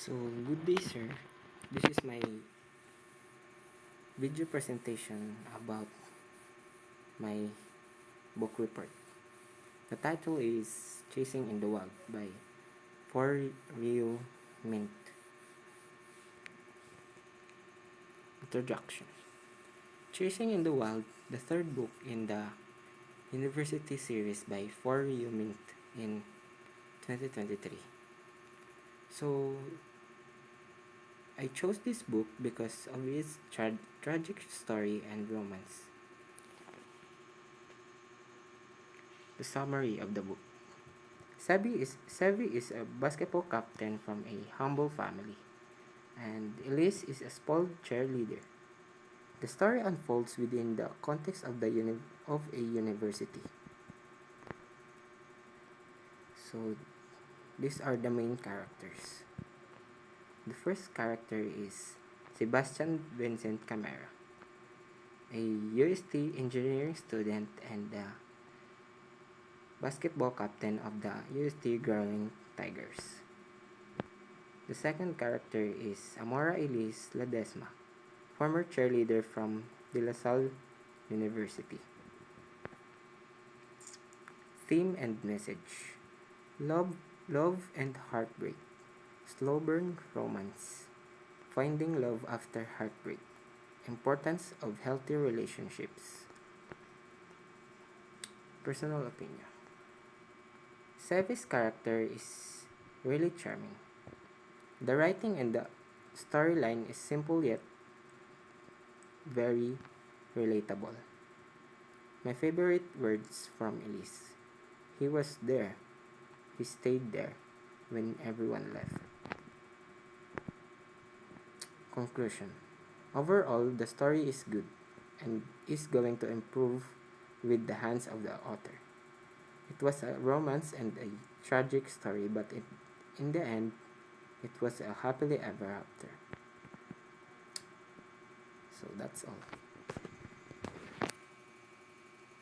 So, good day, sir. This is my video presentation about my book report. The title is Chasing in the Wild by For Rio Mint. Introduction. Chasing in the Wild, the third book in the University series by For Rio Mint in 2023. So, I chose this book because of its tragic story and romance. The summary of the book. Sevi is a basketball captain from a humble family, and Elise is a spoiled cheerleader. The story unfolds within the context of a university. So, these are the main characters. The first character is Sebastian Vincent Camara, a UST engineering student and the basketball captain of the UST Growling Tigers. The second character is Amora Elise Ledesma, former cheerleader from De La Salle University. Theme and message: love and heartbreak, slow burn romance, finding love after heartbreak, importance of healthy relationships. Personal opinion: Sevi's character is really charming. The writing and the storyline is simple yet very relatable. My favorite words from Elise: he was there, he stayed there when everyone left. Conclusion: overall, the story is good and is going to improve with the hands of the author. It was a romance and a tragic story, but in the end, it was a happily ever after. So that's all.